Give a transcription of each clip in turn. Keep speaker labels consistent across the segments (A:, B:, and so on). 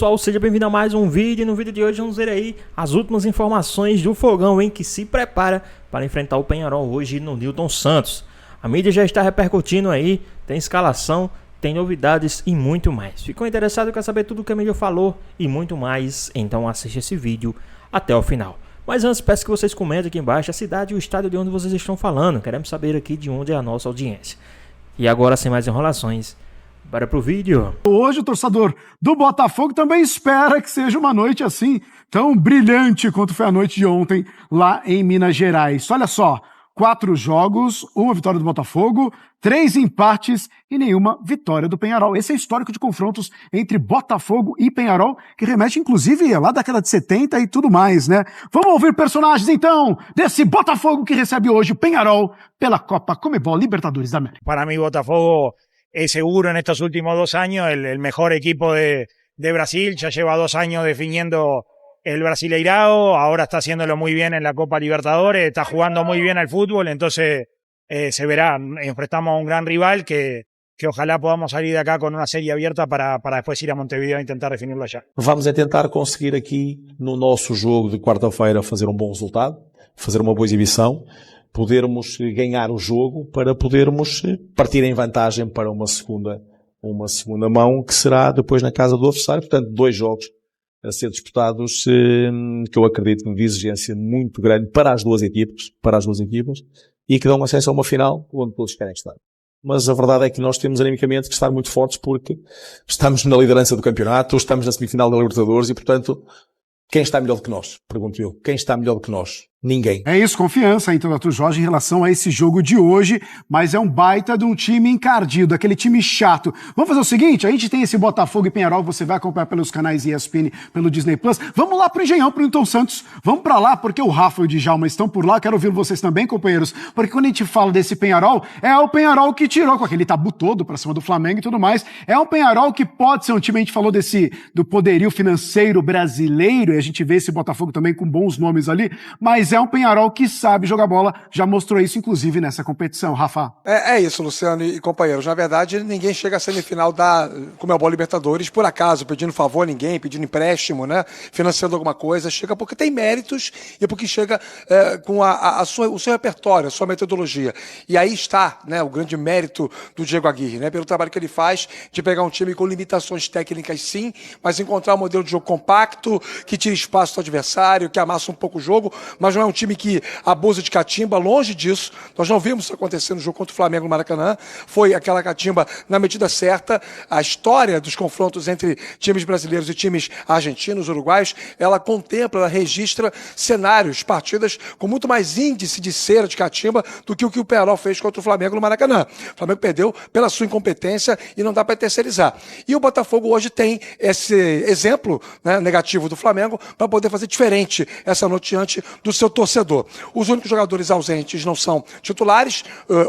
A: Pessoal, seja bem-vindo a mais um vídeo. No vídeo de hoje vamos ver aí as últimas informações do Fogão, que se prepara para enfrentar o Peñarol hoje no Newton Santos. A mídia já está repercutindo aí, tem escalação, tem novidades e muito mais. Ficou interessado, quer saber tudo o que a mídia falou e muito mais? Então assiste esse vídeo até o final. Mas antes, peço que vocês comentem aqui embaixo a cidade e o estado de onde vocês estão falando. Queremos saber aqui de onde é a nossa audiência. E agora, sem mais enrolações, bora pro vídeo.
B: Hoje o torcedor do Botafogo também espera que seja uma noite assim, tão brilhante quanto foi a noite de ontem lá em Minas Gerais. Olha só, 4 jogos, 1 vitória do Botafogo, 3 empates e nenhuma vitória do Peñarol. Esse é o histórico de confrontos entre Botafogo e Peñarol, que remete inclusive lá da década de 70 e tudo mais, né? Vamos ouvir personagens então desse Botafogo que recebe hoje o Peñarol pela Copa Conmebol Libertadores da América.
C: Para mí Botafogo es seguro en estos últimos 2 años el mejor equipo de Brasil. Ya lleva 2 años definiendo el Brasileirao, ahora está haciéndolo muy bien en la Copa Libertadores, está jugando muy bien al fútbol, entonces se verá. Enfrentamos a un gran rival que ojalá podamos salir de acá con una serie abierta para después ir a Montevideo a intentar definirlo allá.
D: Vamos tentar conseguir aqui no nosso jogo de quarta-feira fazer um bom resultado, fazer uma boa exibição, podermos ganhar o jogo para podermos partir em vantagem para uma segunda mão, que será depois na casa do adversário. Portanto, 2 jogos a ser disputados, que eu acredito de exigência muito grande para as duas equipas, e que dão acesso a uma final onde todos querem estar. Mas a verdade é que nós temos animicamente que estar muito fortes, porque estamos na liderança do campeonato, estamos na semifinal da Libertadores e, portanto, quem está melhor do que nós? Pergunto eu. Quem está melhor do que nós? Ninguém.
B: É isso, confiança então do Jorge em relação a esse jogo de hoje, mas é um baita de um time encardido, aquele time chato. Vamos fazer o seguinte, a gente tem esse Botafogo e Peñarol, você vai acompanhar pelos canais ESPN, pelo Disney Plus. Vamos lá pro Engenhão, pro Newton Santos. Vamos pra lá, porque o Rafa e o Djalma estão por lá. Quero ouvir vocês também, companheiros, porque quando a gente fala desse Peñarol, é o Peñarol que tirou com aquele tabu todo pra cima do Flamengo e tudo mais. É um Peñarol que pode ser um time, a gente falou do poderio financeiro brasileiro, e a gente vê esse Botafogo também com bons nomes ali, mas é um Peñarol que sabe jogar bola, já mostrou isso inclusive nessa competição, Rafa.
E: É isso, Luciano e companheiros. Na verdade, ninguém chega à semifinal da Conmebol Libertadores por acaso, pedindo favor a ninguém, pedindo empréstimo, né? Financiando alguma coisa. Chega porque tem méritos e porque chega com o seu repertório, a sua metodologia. E aí está, né, o grande mérito do Diego Aguirre, né? Pelo trabalho que ele faz de pegar um time com limitações técnicas, sim, mas encontrar um modelo de jogo compacto, que tira espaço do adversário, que amassa um pouco o jogo, mas não é um time que abusa de catimba, longe disso. Nós não vimos isso acontecer no jogo contra o Flamengo no Maracanã. Foi aquela catimba na medida certa. A história dos confrontos entre times brasileiros e times argentinos, uruguaios, ela contempla, ela registra cenários, partidas com muito mais índice de cera, de catimba, do que o Peñarol fez contra o Flamengo no Maracanã. O Flamengo perdeu pela sua incompetência e não dá para terceirizar. E o Botafogo hoje tem esse exemplo, né, negativo do Flamengo para poder fazer diferente essa noite diante do seu torcedor. Os únicos jogadores ausentes não são titulares.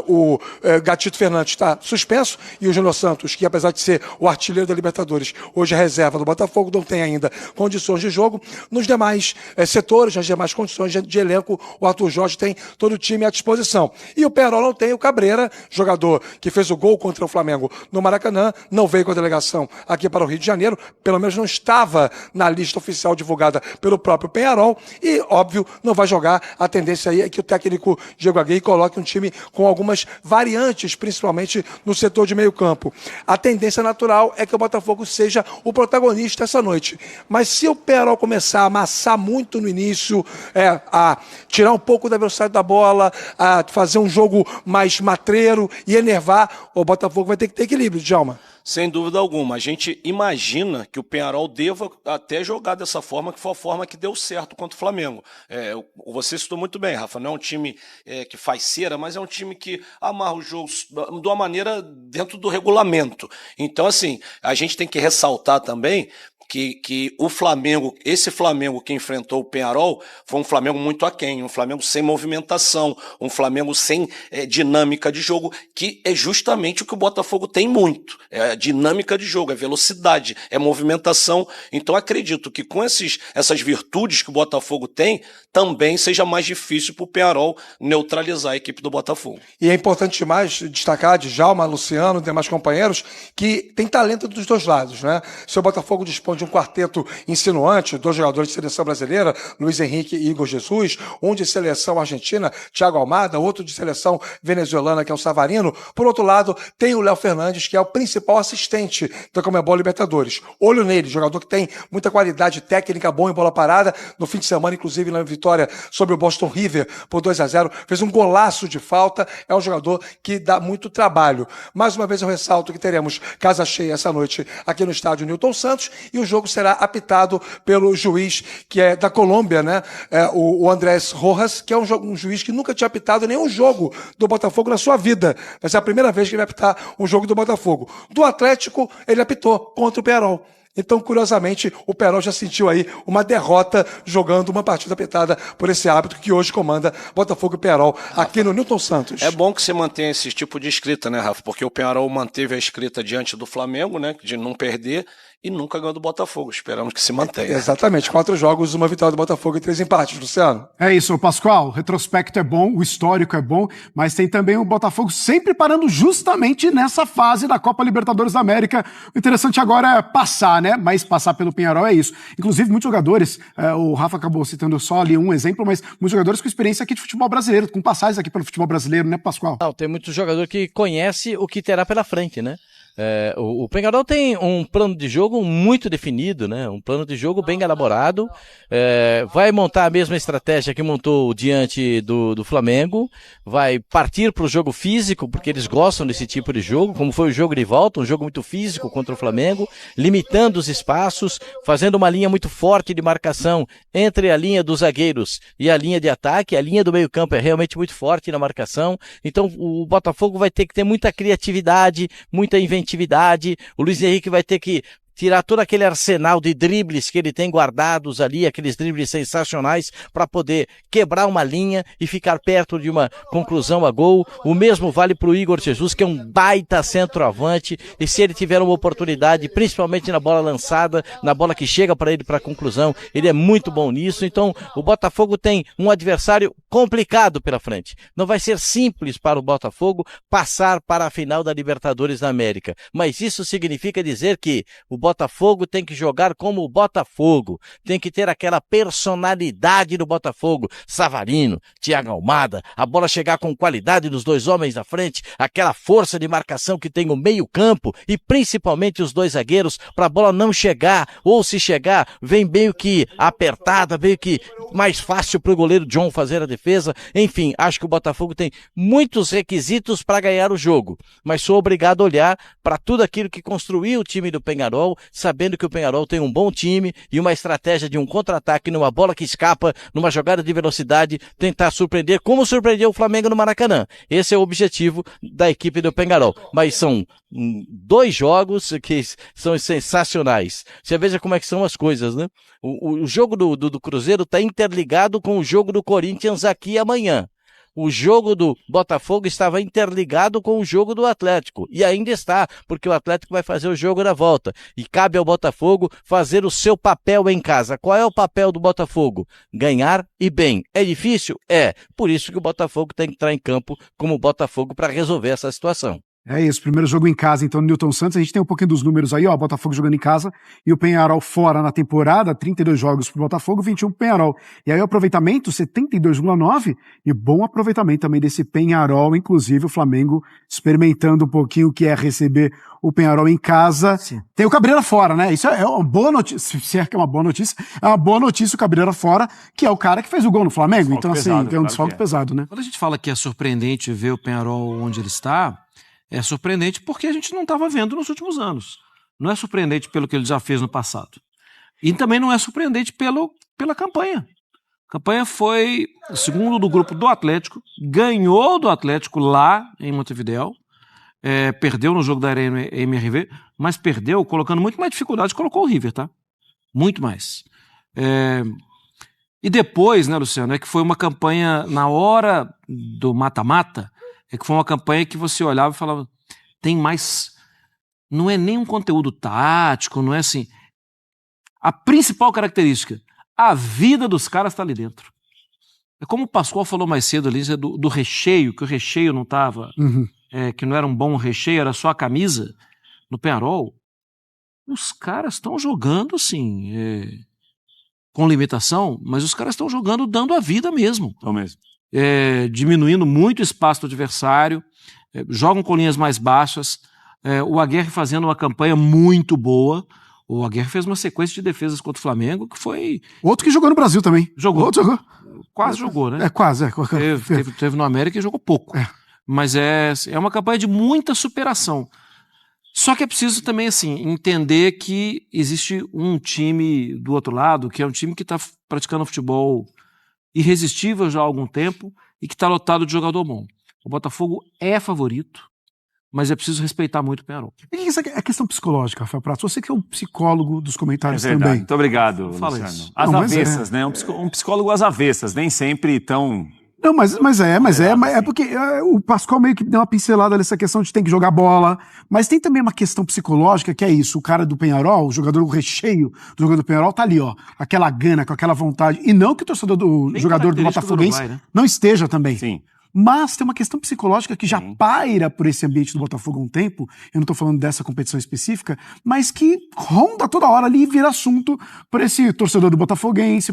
E: O Gatito Fernandes está suspenso e o Júnior Santos, que apesar de ser o artilheiro da Libertadores, hoje é reserva do Botafogo, não tem ainda condições de jogo. Nos demais setores, nas demais condições de elenco, o Arthur Jorge tem todo o time à disposição. E o Peñarol não tem o Cabreira, jogador que fez o gol contra o Flamengo no Maracanã, não veio com a delegação aqui para o Rio de Janeiro, pelo menos não estava na lista oficial divulgada pelo próprio Peñarol e, óbvio, não vai jogar. A tendência aí é que o técnico Diego Aguirre coloque um time com algumas variantes, principalmente no setor de meio campo. A tendência natural é que o Botafogo seja o protagonista essa noite. Mas se o Peñarol começar a amassar muito no início, a tirar um pouco da velocidade da bola, a fazer um jogo mais matreiro e enervar, o Botafogo vai ter que ter equilíbrio, Djalma.
F: Sem dúvida alguma. A gente imagina que o Peñarol deva até jogar dessa forma, que foi a forma que deu certo contra o Flamengo. Você citou muito bem, Rafa, não é um time que faz cera, mas é um time que amarra os jogos de uma maneira dentro do regulamento. Então, assim, a gente tem que ressaltar também que o Flamengo, esse Flamengo que enfrentou o Peñarol, foi um Flamengo muito aquém, um Flamengo sem movimentação, um Flamengo sem dinâmica de jogo, que é justamente o que o Botafogo tem muito. É dinâmica de jogo, é velocidade, é movimentação. Então acredito que com essas virtudes que o Botafogo tem, também seja mais difícil para o Peñarol neutralizar a equipe do Botafogo.
E: E é importante demais destacar, Djalma, Luciano e demais companheiros, que tem talento dos dois lados, né? Se o Botafogo dispõe de de um quarteto insinuante, 2 jogadores de seleção brasileira, Luiz Henrique e Igor Jesus, um de seleção argentina, Thiago Almada, outro de seleção venezuelana, que é o Savarino. Por outro lado, tem o Léo Fernandes, que é o principal assistente da Conmebol Libertadores. Olho nele, jogador que tem muita qualidade técnica, bom em bola parada. No fim de semana, inclusive, na vitória sobre o Boston River por 2-0, fez um golaço de falta. É um jogador que dá muito trabalho. Mais uma vez eu ressalto que teremos casa cheia essa noite aqui no estádio Newton Santos, e o jogo será apitado pelo juiz que é da Colômbia, né? O Andrés Rojas, que é um juiz que nunca tinha apitado nenhum jogo do Botafogo na sua vida. Vai ser a primeira vez que ele vai apitar um jogo do Botafogo. Do Atlético, ele apitou contra o Peñarol. Então, curiosamente, o Peñarol já sentiu aí uma derrota jogando uma partida apitada por esse árbitro que hoje comanda Botafogo e Peñarol aqui no Newton Santos.
F: É bom que você mantenha esse tipo de escrita, né, Rafa? Porque o Peñarol manteve a escrita diante do Flamengo, né, de não perder, e nunca ganhou do Botafogo. Esperamos que se mantenha.
E: Exatamente. 4 jogos, 1 vitória do Botafogo e 3 empates, Luciano.
B: É isso, Pascoal. O retrospecto é bom, o histórico é bom, mas tem também o Botafogo sempre parando justamente nessa fase da Copa Libertadores da América. O interessante agora é passar, né? Mas passar pelo Peñarol é isso. Inclusive, muitos jogadores, o Rafa acabou citando só ali um exemplo, mas muitos jogadores com experiência aqui de futebol brasileiro, com passagens aqui pelo futebol brasileiro, né, Pascoal?
G: Não, tem muito jogador que conhece o que terá pela frente, né? O Peñarol tem um plano de jogo muito definido, né? Um plano de jogo bem elaborado, vai montar a mesma estratégia que montou diante do Flamengo, vai partir para o jogo físico, porque eles gostam desse tipo de jogo, como foi o jogo de volta, um jogo muito físico contra o Flamengo, limitando os espaços, fazendo uma linha muito forte de marcação entre a linha dos zagueiros e a linha de ataque. A linha do meio campo é realmente muito forte na marcação, então o Botafogo vai ter que ter muita criatividade, muita inventividade. O Luiz Henrique vai ter que tirar todo aquele arsenal de dribles que ele tem guardados ali, aqueles dribles sensacionais, para poder quebrar uma linha e ficar perto de uma conclusão a gol. O mesmo vale para o Igor Jesus, que é um baita centroavante, e se ele tiver uma oportunidade, principalmente na bola lançada, na bola que chega para ele para a conclusão, ele é muito bom nisso. Então o Botafogo tem um adversário complicado pela frente. Não vai ser simples para o Botafogo passar para a final da Libertadores da América, mas isso significa dizer que o Botafogo tem que jogar como o Botafogo, tem que ter aquela personalidade do Botafogo, Savarino, Thiago Almada, a bola chegar com qualidade dos 2 homens na frente, aquela força de marcação que tem o meio campo e principalmente os 2 zagueiros, para a bola não chegar, ou se chegar, vem meio que apertada, meio que mais fácil para o goleiro John fazer a defesa. Enfim, acho que o Botafogo tem muitos requisitos para ganhar o jogo, mas sou obrigado a olhar para tudo aquilo que construiu o time do Peñarol, sabendo que o Peñarol tem um bom time e uma estratégia de um contra-ataque numa bola que escapa, numa jogada de velocidade, tentar surpreender como surpreendeu o Flamengo no Maracanã. Esse é o objetivo da equipe do Peñarol, mas são 2 jogos que são sensacionais. Você veja como é que são as coisas, né? O jogo do Cruzeiro está interligado com o jogo do Corinthians aqui amanhã. O jogo do Botafogo estava interligado com o jogo do Atlético, e ainda está, porque o Atlético vai fazer o jogo da volta, e cabe ao Botafogo fazer o seu papel em casa. Qual é o papel do Botafogo? Ganhar e bem. É difícil? É. Por isso que o Botafogo tem que entrar em campo como Botafogo para resolver essa situação.
B: É isso, primeiro jogo em casa, então, no Newton Santos. A gente tem um pouquinho dos números aí, ó, Botafogo jogando em casa e o Peñarol fora na temporada, 32 jogos pro Botafogo, 21 pro Peñarol. E aí o aproveitamento, 72,9, e bom aproveitamento também desse Peñarol, inclusive o Flamengo experimentando um pouquinho o que é receber o Peñarol em casa. Sim. Tem o Cabreira fora, né? Isso é uma boa notícia, se é que é uma boa notícia o Cabreira fora, que é o cara que fez o gol no Flamengo. Desfalque então, pesado, assim, é um desfalque pesado, né?
H: Quando a gente fala que é surpreendente ver o Peñarol onde ele está, é surpreendente porque a gente não estava vendo nos últimos anos. Não é surpreendente pelo que ele já fez no passado. E também não é surpreendente pela campanha. A campanha foi o segundo do grupo do Atlético, ganhou do Atlético lá em Montevidéu, perdeu no jogo da Arena MRV, mas perdeu colocando muito mais dificuldade, colocou o River, tá? Muito mais. E depois, né, Luciano, é que foi uma campanha na hora do mata-mata, é que foi uma campanha que você olhava e falava, tem mais... Não é nem um conteúdo tático, não é assim... A principal característica, a vida dos caras está ali dentro. É como o Pascoal falou mais cedo ali, do recheio, que o recheio não estava... que não era um bom recheio, era só a camisa. No Peñarol, os caras estão jogando assim, com limitação, mas os caras estão jogando dando a vida mesmo.
I: Então mesmo.
H: Diminuindo muito o espaço do adversário, jogam com linhas mais baixas. O Aguirre fazendo uma campanha muito boa. O Aguirre fez uma sequência de defesas contra o Flamengo que foi...
B: Outro que jogou no Brasil também.
H: Outro jogou. Quase jogou, né?
B: Quase.
H: Teve no América e jogou pouco. Mas é uma campanha de muita superação. Só que é preciso também, assim, entender que existe um time do outro lado, que é um time que está praticando futebol irresistível já há algum tempo e que está lotado de jogador bom. O Botafogo é favorito, mas é preciso respeitar muito o Peñarol.
B: E isso é questão psicológica, Rafael Prats. Você que é um psicólogo dos comentários
I: verdade.
B: também.
I: Muito obrigado,
B: Fala
I: Luciano.
B: isso.
I: Às
B: Não, mas
I: avessas, né? Um psicólogo às avessas, nem sempre tão...
B: Não, mas é porque o Pascoal meio que deu uma pincelada nessa questão de tem que jogar bola, mas tem também uma questão psicológica que é isso, o cara do Peñarol, o jogador, o recheio do jogador do Peñarol tá ali, ó, aquela gana, com aquela vontade, e não que o torcedor do jogador do Botafoguense do Uruguai, né? Não esteja também.
I: Sim.
B: Mas tem uma questão psicológica que já paira por esse ambiente do Botafogo há um tempo, eu não tô falando dessa competição específica, mas que ronda toda hora ali e vira assunto por esse torcedor do Botafoguense,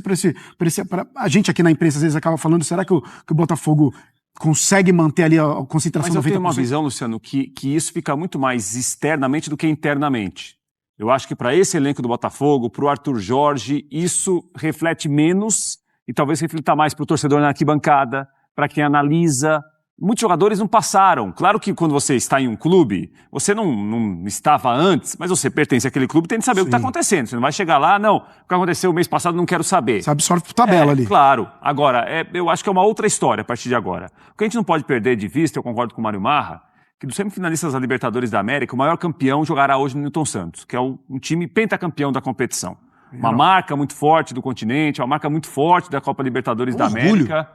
B: a gente aqui na imprensa às vezes acaba falando, será que o Botafogo consegue manter ali a concentração?
I: Mas eu
B: 90%?
I: tenho uma visão, Luciano, que isso fica muito mais externamente do que internamente. Eu acho que para esse elenco do Botafogo, para o Arthur Jorge, isso reflete menos e talvez reflita mais para o torcedor na arquibancada, para quem analisa. Muitos jogadores não passaram. Claro que quando você está em um clube, você não estava antes, mas você pertence àquele clube e tem que saber o que está acontecendo. Você não vai chegar lá, não, o que aconteceu o mês passado não quero saber.
B: Você absorve por tabela ali.
I: Claro. Agora, eu acho que é uma outra história a partir de agora. O que a gente não pode perder de vista, eu concordo com o Mário Marra, que dos semifinalistas da Libertadores da América, o maior campeão jogará hoje no Newton Santos, que é um time pentacampeão da competição. Uma marca muito forte do continente, uma marca muito forte da Copa Libertadores da América.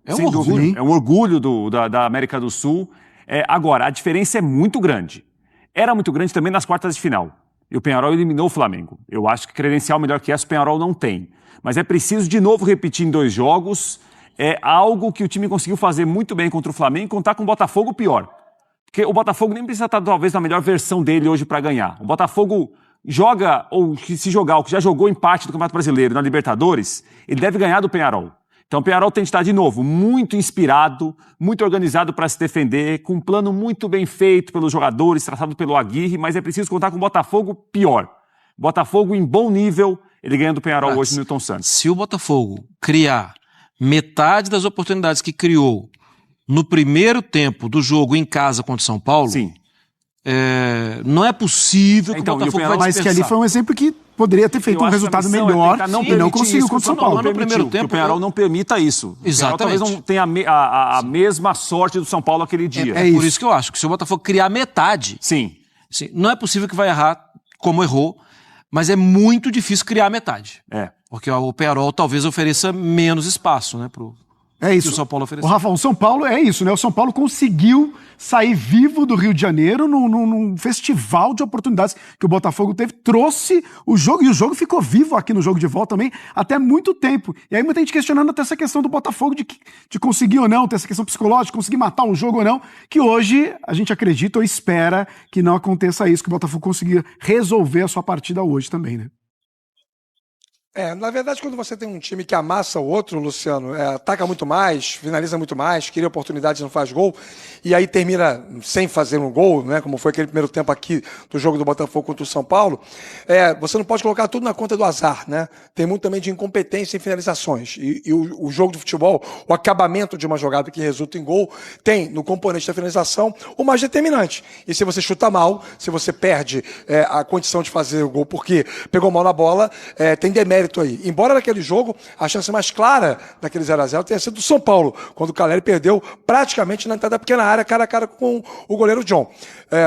H: É um orgulho, hein?
I: É um orgulho da América do Sul. Agora, a diferença é muito grande. Era muito grande também nas quartas de final. E o Peñarol eliminou o Flamengo. Eu acho que credencial melhor que essa o Peñarol não tem. Mas é preciso de novo repetir em 2 jogos. É algo que o time conseguiu fazer muito bem contra o Flamengo e contar com o Botafogo pior. Porque o Botafogo nem precisa estar talvez na melhor versão dele hoje para ganhar. O Botafogo joga, ou se jogar, o que já jogou em parte do Campeonato Brasileiro na Libertadores, ele deve ganhar do Peñarol. Então o Peñarol tem que estar de novo muito inspirado, muito organizado para se defender, com um plano muito bem feito pelos jogadores, traçado pelo Aguirre, mas é preciso contar com o Botafogo pior. Botafogo em bom nível, ele ganha do Peñarol hoje no Newton Santos.
H: Se o Botafogo criar metade das oportunidades que criou no primeiro tempo do jogo em casa contra o São Paulo,
I: sim.
H: Não é possível que o Botafogo vai
B: Mas que ali foi um exemplo que poderia ter feito um resultado melhor e não conseguiu contra o São Paulo.
H: No primeiro tempo,
I: que o Peñarol não permita isso.
H: Exatamente.
I: Talvez não tenha a mesma sorte do São Paulo aquele dia.
H: É por isso que eu acho que se o Botafogo criar metade,
I: sim,
H: não é possível que vai errar como errou, mas é muito difícil criar metade. Porque o Peñarol talvez ofereça menos espaço, né, pro...
B: É isso.
H: Que o São Paulo ofereceu.
B: O Rafa, o São Paulo é isso, né? O São Paulo conseguiu sair vivo do Rio de Janeiro num festival de oportunidades que o Botafogo teve, trouxe o jogo, e o jogo ficou vivo aqui no jogo de volta também, até muito tempo. E aí muita gente questionando até essa questão do Botafogo de conseguir ou não, ter essa questão psicológica, conseguir matar um jogo ou não, que hoje a gente acredita ou espera que não aconteça isso, que o Botafogo consiga resolver a sua partida hoje também, né?
E: Na verdade, quando você tem um time que amassa o outro, Luciano, ataca muito mais, finaliza muito mais, cria oportunidades e não faz gol, e aí termina sem fazer um gol, né, como foi aquele primeiro tempo aqui do jogo do Botafogo contra o São Paulo, você não pode colocar tudo na conta do azar, né? Tem muito também de incompetência em finalizações. E o jogo de futebol, o acabamento de uma jogada que resulta em gol, tem no componente da finalização o mais determinante. E se você chuta mal, se você perde a condição de fazer o gol porque pegou mal na bola, tem demérito aí. Embora naquele jogo, a chance mais clara daquele 0x0 tenha sido do São Paulo, quando o Caleri perdeu praticamente na entrada da pequena área, cara a cara com o goleiro John.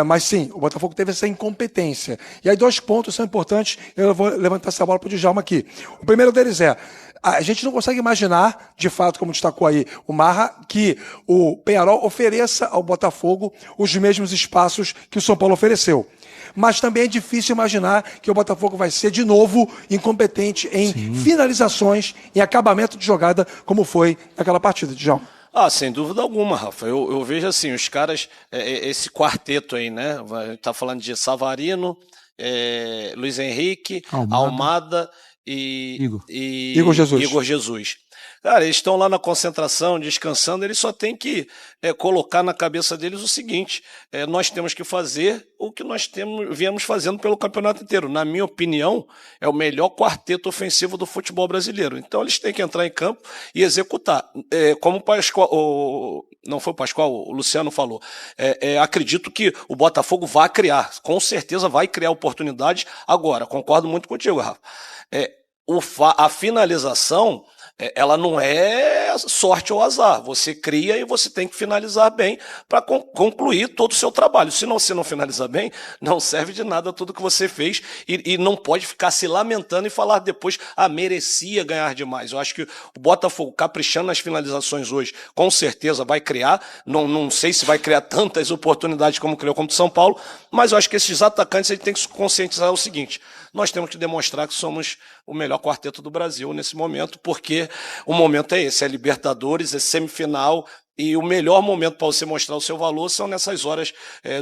E: Mas sim, o Botafogo teve essa incompetência. E aí 2 pontos são importantes, eu vou levantar essa bola para o Djalma aqui. O primeiro deles a gente não consegue imaginar, de fato, como destacou aí o Marra, que o Peñarol ofereça ao Botafogo os mesmos espaços que o São Paulo ofereceu. Mas também é difícil imaginar que o Botafogo vai ser, de novo, incompetente em finalizações, em acabamento de jogada, como foi naquela partida, Djalma.
F: Sem dúvida alguma, Rafa. Eu vejo assim, os caras, esse quarteto aí, né? Tá falando de Savarino, Luiz Henrique, Almada e
E: Igor
F: Jesus. Cara, eles estão lá na concentração, descansando, eles só têm que colocar na cabeça deles o seguinte, nós temos que fazer o que nós viemos fazendo pelo campeonato inteiro. Na minha opinião, é o melhor quarteto ofensivo do futebol brasileiro. Então eles têm que entrar em campo e executar. Como o Pascoal, não foi o Pascoal, o Luciano falou, acredito que o Botafogo vai criar, com certeza vai criar oportunidades. Agora, concordo muito contigo, Rafa. A finalização, ela não é sorte ou azar. Você cria e você tem que finalizar bem para concluir todo o seu trabalho. Se você não finalizar bem, não serve de nada tudo que você fez e não pode ficar se lamentando e falar depois, merecia ganhar demais. Eu acho que o Botafogo, caprichando nas finalizações hoje, com certeza vai criar. Não sei se vai criar tantas oportunidades como criou contra o São Paulo, mas eu acho que esses atacantes a gente tem que se conscientizar o seguinte: nós temos que demonstrar que somos o melhor quarteto do Brasil nesse momento, porque o momento é esse, é Libertadores, é semifinal, e o melhor momento para você mostrar o seu valor são nessas horas,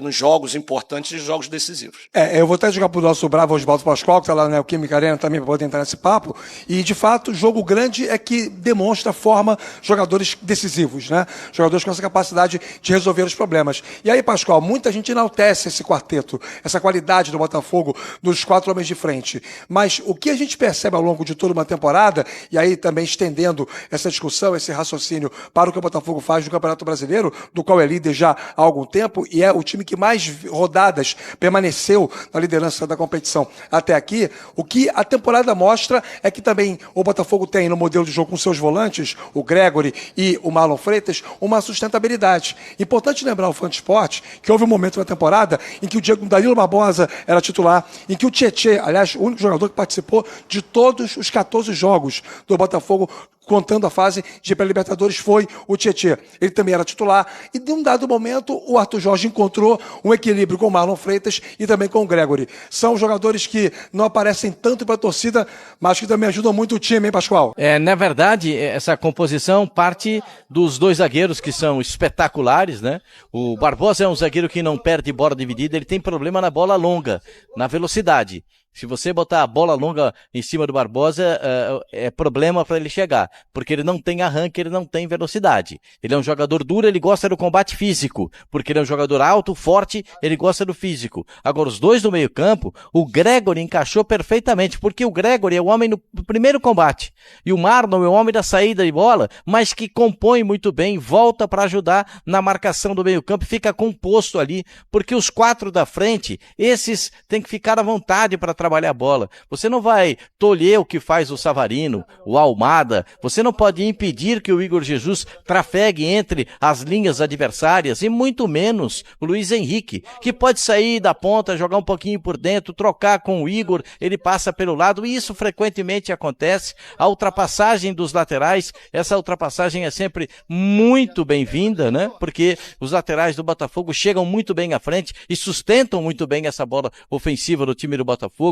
F: nos jogos importantes e jogos decisivos.
E: Eu vou até jogar para o nosso bravo Osvaldo Pascoal, que está lá na Neoquímica Arena também, para poder entrar nesse papo. E, de fato, jogo grande é que demonstra, forma jogadores decisivos, né? Jogadores com essa capacidade de resolver os problemas. E aí, Pascoal, muita gente enaltece esse quarteto, essa qualidade do Botafogo, dos 4 homens de frente. Mas o que a gente percebe ao longo de toda uma temporada, e aí também estendendo essa discussão, esse raciocínio para o que o Botafogo faz do Campeonato Brasileiro, do qual é líder já há algum tempo e é o time que mais rodadas permaneceu na liderança da competição até aqui, o que a temporada mostra é que também o Botafogo tem no modelo de jogo com seus volantes, o Gregory e o Marlon Freitas, uma sustentabilidade. Importante lembrar ao fã de esporte que houve um momento na temporada em que o Danilo Barbosa era titular, em que o Tietê, aliás, o único jogador que participou de todos os 14 jogos do Botafogo, contando a fase de pré-libertadores, foi o Tietê. Ele também era titular e, de um dado momento, o Arthur Jorge encontrou um equilíbrio com o Marlon Freitas e também com o Gregory. São jogadores que não aparecem tanto para a torcida, mas que também ajudam muito o time, hein, Pascoal?
G: Na verdade, essa composição parte dos 2 zagueiros que são espetaculares, né? O Barbosa é um zagueiro que não perde bola dividida, ele tem problema na bola longa, na velocidade. Se você botar a bola longa em cima do Barbosa, é problema para ele chegar, porque ele não tem arranque, ele não tem velocidade. Ele é um jogador duro, ele gosta do combate físico, porque ele é um jogador alto, forte, ele gosta do físico. Agora, os 2 do meio campo, o Gregory encaixou perfeitamente, porque o Gregory é o homem no primeiro combate, e o Marlon é o homem da saída de bola, mas que compõe muito bem, volta para ajudar na marcação do meio campo, fica composto ali, porque os 4 da frente, esses têm que ficar à vontade para trabalhar a bola. Você não vai tolher o que faz o Savarino, o Almada, você não pode impedir que o Igor Jesus trafegue entre as linhas adversárias, e muito menos o Luiz Henrique, que pode sair da ponta, jogar um pouquinho por dentro, trocar com o Igor, ele passa pelo lado, e isso frequentemente acontece. A ultrapassagem dos laterais, essa ultrapassagem é sempre muito bem-vinda, né? Porque os laterais do Botafogo chegam muito bem à frente e sustentam muito bem essa bola ofensiva do time do Botafogo.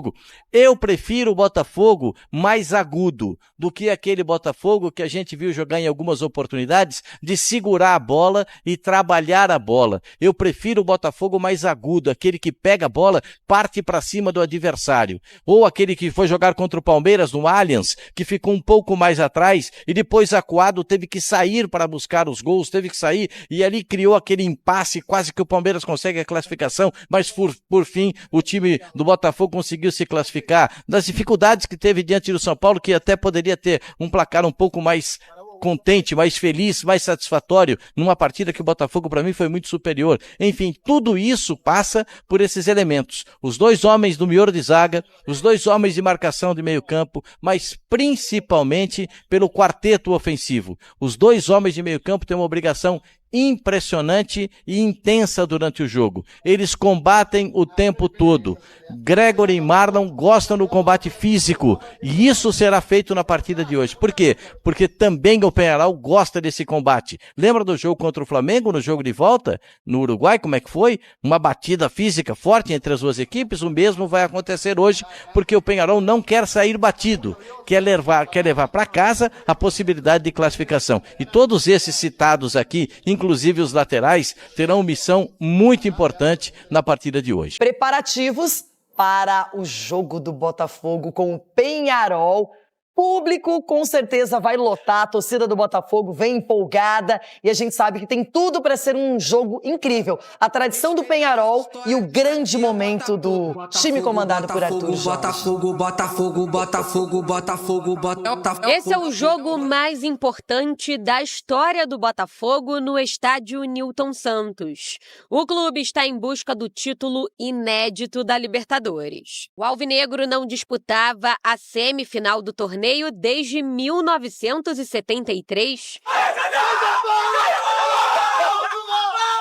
G: Eu prefiro o Botafogo mais agudo do que aquele Botafogo que a gente viu jogar em algumas oportunidades de segurar a bola e trabalhar a bola. Eu prefiro o Botafogo mais agudo, aquele que pega a bola, parte para cima do adversário. Ou aquele que foi jogar contra o Palmeiras no Allianz, que ficou um pouco mais atrás e depois acuado teve que sair para buscar os gols, teve que sair e ali criou aquele impasse, quase que o Palmeiras consegue a classificação, mas por fim o time do Botafogo conseguiu se classificar, das dificuldades que teve diante do São Paulo, que até poderia ter um placar um pouco mais contente, mais feliz, mais satisfatório, numa partida que o Botafogo para mim foi muito superior. Enfim, tudo isso passa por esses elementos. Os 2 homens do miolo de zaga, os 2 homens de marcação de meio campo, mas principalmente pelo quarteto ofensivo. Os 2 homens de meio campo têm uma obrigação impressionante e intensa durante o jogo. Eles combatem o tempo todo. Gregory e Marlon gostam do combate físico e isso será feito na partida de hoje. Por quê? Porque também o Peñarol gosta desse combate. Lembra do jogo contra o Flamengo, no jogo de volta, no Uruguai, como é que foi? Uma batida física forte entre as 2 equipes. O mesmo vai acontecer hoje, porque o Peñarol não quer sair batido, quer levar para casa a possibilidade de classificação. E todos esses citados aqui, inclusive os laterais, terão missão muito importante na partida de hoje.
J: Preparativos para o jogo do Botafogo com o Peñarol. Público com certeza vai lotar, a torcida do Botafogo vem empolgada e a gente sabe que tem tudo para ser um jogo incrível. A tradição do Peñarol e o grande momento do time comandado por Arthur Jorge.
K: Botafogo, Botafogo, Botafogo, Botafogo, Botafogo.
L: Esse é o jogo mais importante da história do Botafogo no estádio Newton Santos. O clube está em busca do título inédito da Libertadores. O alvinegro não disputava a semifinal do torneio desde 1973.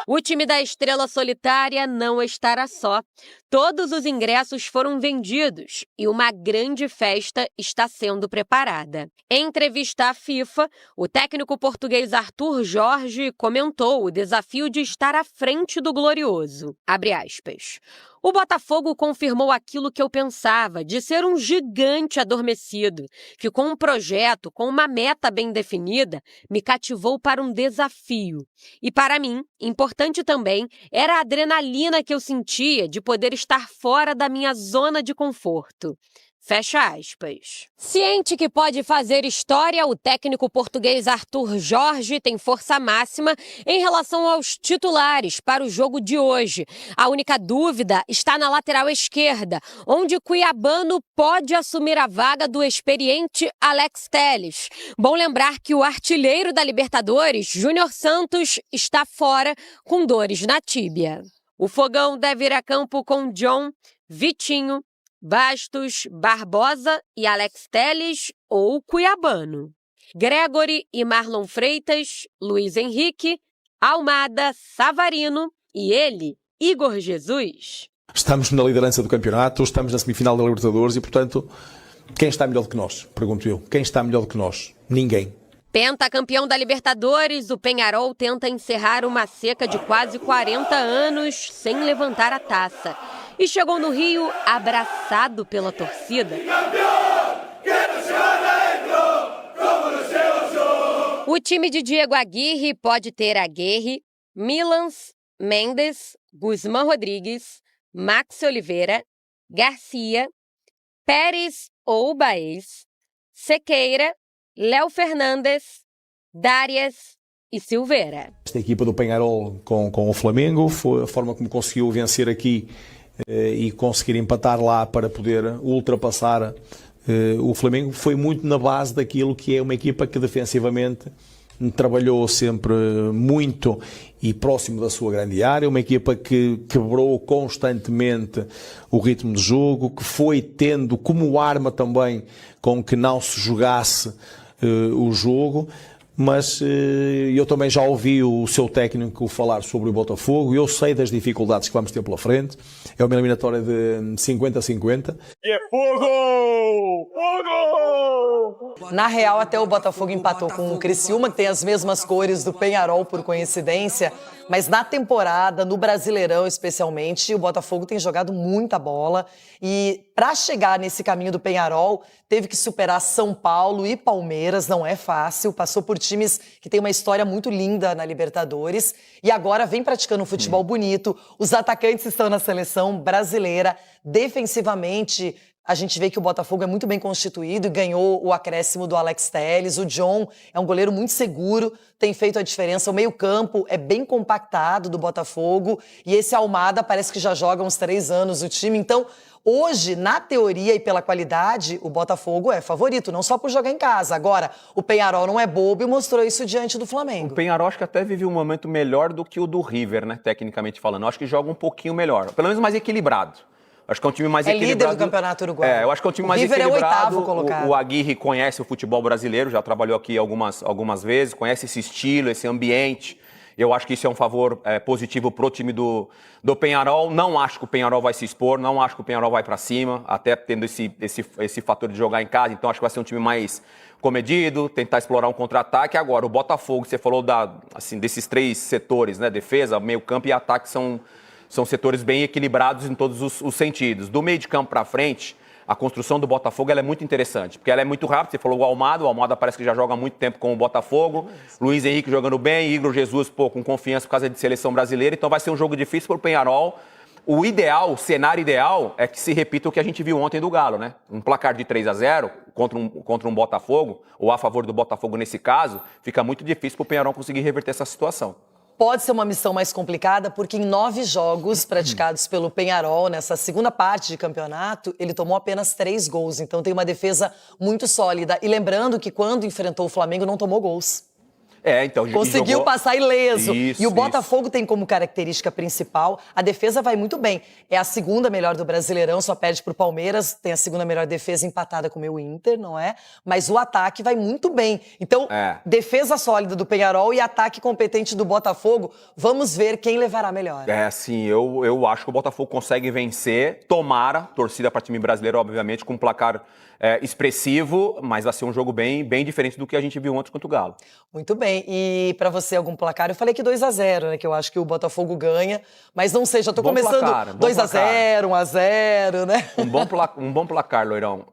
L: O time da Estrela Solitária não estará só. Todos os ingressos foram vendidos e uma grande festa está sendo preparada. Em entrevista à FIFA, o técnico português Arthur Jorge comentou o desafio de estar à frente do Glorioso. Abre aspas. O Botafogo confirmou aquilo que eu pensava, de ser um gigante adormecido, que com um projeto, com uma meta bem definida, me cativou para um desafio. E para mim, importante também, era a adrenalina que eu sentia de poder estar fora da minha zona de conforto. Fecha aspas. Ciente que pode fazer história, o técnico português Arthur Jorge tem força máxima em relação aos titulares para o jogo de hoje. A única dúvida está na lateral esquerda, onde o cuiabano pode assumir a vaga do experiente Alex Telles. Bom lembrar que o artilheiro da Libertadores, Júnior Santos, está fora com dores na tíbia. O Fogão deve ir a campo com John, Vitinho, Bastos, Barbosa e Alex Telles ou Cuiabano. Gregory e Marlon Freitas, Luiz Henrique, Almada, Savarino e ele, Igor Jesus.
D: Estamos na liderança do campeonato, estamos na semifinal da Libertadores e, portanto, quem está melhor do que nós? Pergunto eu. Quem está melhor do que nós? Ninguém.
L: Pentacampeão da Libertadores, o Peñarol tenta encerrar uma seca de quase 40 anos sem levantar a taça. E chegou no Rio abraçado pela torcida. O time de Diego Aguirre pode ter Aguirre, Milans, Mendes, Guzmán Rodrigues, Maxi Oliveira, Garcia, Pérez ou Baez, Sequeira, Léo Fernandes, Darias e Silveira.
D: Esta equipa do Peñarol com o Flamengo foi a forma como conseguiu vencer aqui e conseguir empatar lá para poder ultrapassar o Flamengo. Foi muito na base daquilo que é uma equipa que defensivamente trabalhou sempre muito e próximo da sua grande área, uma equipa que quebrou constantemente o ritmo de jogo, que foi tendo como arma também com que não se jogasse o jogo. Mas eu também já ouvi o seu técnico falar sobre o Botafogo e eu sei das dificuldades que vamos ter pela frente. É uma eliminatória de 50-50.
K: É fogo! Fogo!
J: Na real, até o Botafogo empatou com o Criciúma, que tem as mesmas cores do Peñarol, por coincidência. Mas na temporada, no Brasileirão especialmente, o Botafogo tem jogado muita bola. E para chegar nesse caminho do Peñarol, teve que superar São Paulo e Palmeiras. Não é fácil. Passou por times que têm uma história muito linda na Libertadores. E agora vem praticando um futebol bonito. Os atacantes estão na seleção brasileira. Defensivamente, a gente vê que o Botafogo é muito bem constituído e ganhou o acréscimo do Alex Telles. O John é um goleiro muito seguro, tem feito a diferença. O meio-campo é bem compactado do Botafogo. E esse Almada parece que já joga há uns 3 anos o time. Então, hoje, na teoria e pela qualidade, o Botafogo é favorito, não só por jogar em casa. Agora, o Peñarol não é bobo e mostrou isso diante do Flamengo.
M: O Peñarol acho que até vive um momento melhor do que o do River, né? Tecnicamente falando. Eu acho que joga um pouquinho melhor, pelo menos mais equilibrado. Acho que é um time mais equilibrado.
J: É líder do Campeonato Uruguaio.
M: Eu acho que é um time mais
J: River
M: equilibrado.
J: É o 8º colocado.
M: O Aguirre conhece o futebol brasileiro, já trabalhou aqui algumas vezes, conhece esse estilo, esse ambiente. Eu acho que isso é um favor positivo pro time do Peñarol. Não acho que o Peñarol vai se expor, não acho que o Peñarol vai para cima, até tendo esse fator de jogar em casa. Então acho que vai ser um time mais comedido, tentar explorar um contra-ataque. Agora, o Botafogo, você falou desses 3 setores, né? Defesa, meio campo e ataque são setores bem equilibrados em todos os sentidos. Do meio de campo para frente, a construção do Botafogo ela é muito interessante, porque ela é muito rápida. Você falou o Almada parece que já joga há muito tempo com o Botafogo. Luiz Henrique jogando bem, Igor Jesus com confiança por causa de seleção brasileira. Então vai ser um jogo difícil para o Peñarol. O ideal, o cenário ideal, é que se repita o que a gente viu ontem do Galo, né? Um placar de 3-0 contra um Botafogo, ou a favor do Botafogo nesse caso, fica muito difícil para o Peñarol conseguir reverter essa situação.
J: Pode ser uma missão mais complicada, porque em 9 jogos praticados pelo Peñarol, nessa segunda parte de campeonato, ele tomou apenas 3 gols. Então tem uma defesa muito sólida. E lembrando que quando enfrentou o Flamengo, não tomou gols.
M: Então
J: conseguiu passar ileso.
M: Isso,
J: e o Botafogo tem como característica principal, a defesa vai muito bem. É a segunda melhor do Brasileirão, só perde pro Palmeiras, tem a segunda melhor defesa empatada com o meu Inter, não é? Mas o ataque vai muito bem. Então, defesa sólida do Peñarol e ataque competente do Botafogo, vamos ver quem levará melhor.
M: Sim, eu acho que o Botafogo consegue vencer, tomara, torcida para time brasileiro, obviamente, com um placar expressivo, mas vai ser um jogo bem diferente do que a gente viu ontem contra o Galo.
J: Muito bem. E para você, algum placar? Eu falei que 2-0, né? Que eu acho que o Botafogo ganha, mas não sei, já tô começando 2-0, 1-0, né?
M: Um bom placar, Loirão.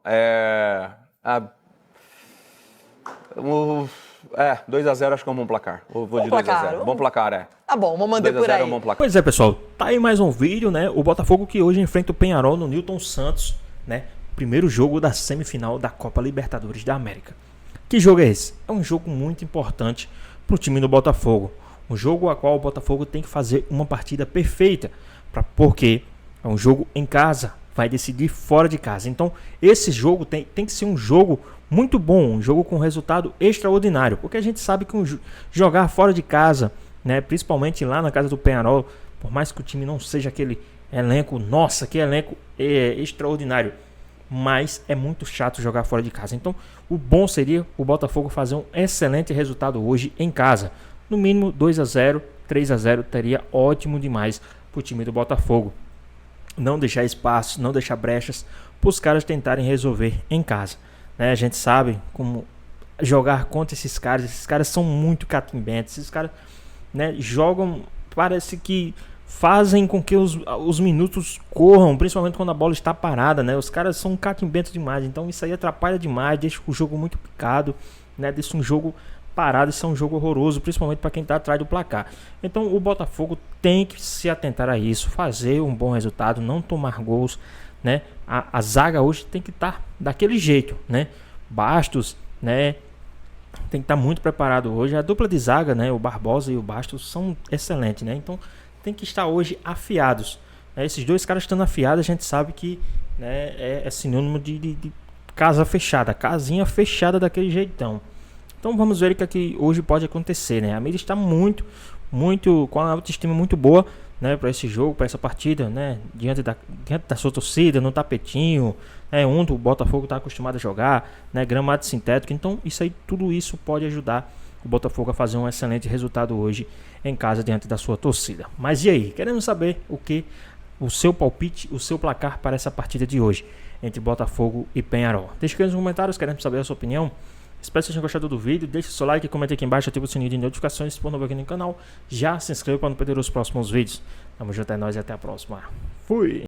M: 2-0 acho que é um bom placar. Eu vou de 2-0. Bom placar,
J: Tá bom, vamos manter por aí.
M: É um bom placar.
A: Pois é, pessoal, tá aí mais um vídeo, né? O Botafogo que hoje enfrenta o Peñarol no Newton Santos, né? Primeiro jogo da semifinal da Copa Libertadores da América. Que jogo é esse? É um jogo muito importante para o time do Botafogo. Um jogo a qual o Botafogo tem que fazer uma partida perfeita, porque é um jogo em casa, vai decidir fora de casa. Então esse jogo tem que ser um jogo muito bom, um jogo com resultado extraordinário, porque a gente sabe que jogar fora de casa, né, principalmente lá na casa do Peñarol, por mais que o time não seja aquele elenco, nossa, que elenco extraordinário, mas é muito chato jogar fora de casa. Então o bom seria o Botafogo fazer um excelente resultado hoje em casa. No mínimo 2-0, 3-0 teria ótimo demais para o time do Botafogo. Não deixar espaço, não deixar brechas para os caras tentarem resolver em casa, né? A gente sabe como jogar contra esses caras são muito catimbentos. Esses caras, né, jogam, parece que fazem com que os minutos corram, principalmente quando a bola está parada, né? Os caras são catimbentos demais, então isso aí atrapalha demais, deixa o jogo muito picado, né? Deixa um jogo parado, isso é um jogo horroroso, principalmente para quem está atrás do placar. Então o Botafogo tem que se atentar a isso, fazer um bom resultado, não tomar gols, né? A zaga hoje tem que estar daquele jeito, né? Bastos, né? Tem que estar muito preparado hoje. A dupla de zaga, né? O Barbosa e o Bastos são excelentes, né? Então tem que estar hoje afiados, né? Esses dois caras estando afiados, a gente sabe que, né, é sinônimo de casa fechada, casinha fechada daquele jeitão. Então vamos ver o que aqui hoje pode acontecer, né? A mídia está muito com a autoestima muito boa, né, para esse jogo, para essa partida, né? Diante da sua torcida, no tapetinho, né, onde o Botafogo está acostumado a jogar, né? Gramado sintético. Então tudo isso pode ajudar o Botafogo a fazer um excelente resultado hoje em casa diante da sua torcida. Mas e aí? Queremos saber o seu palpite, o seu placar para essa partida de hoje entre Botafogo e Peñarol. Deixe aqui nos comentários, queremos saber a sua opinião. Espero que vocês tenham gostado do vídeo. Deixe o seu like, comente aqui embaixo, ative o sininho de notificações se for novo aqui no canal. Já se inscreva para não perder os próximos vídeos. Tamo junto, é nóis e até a próxima. Fui!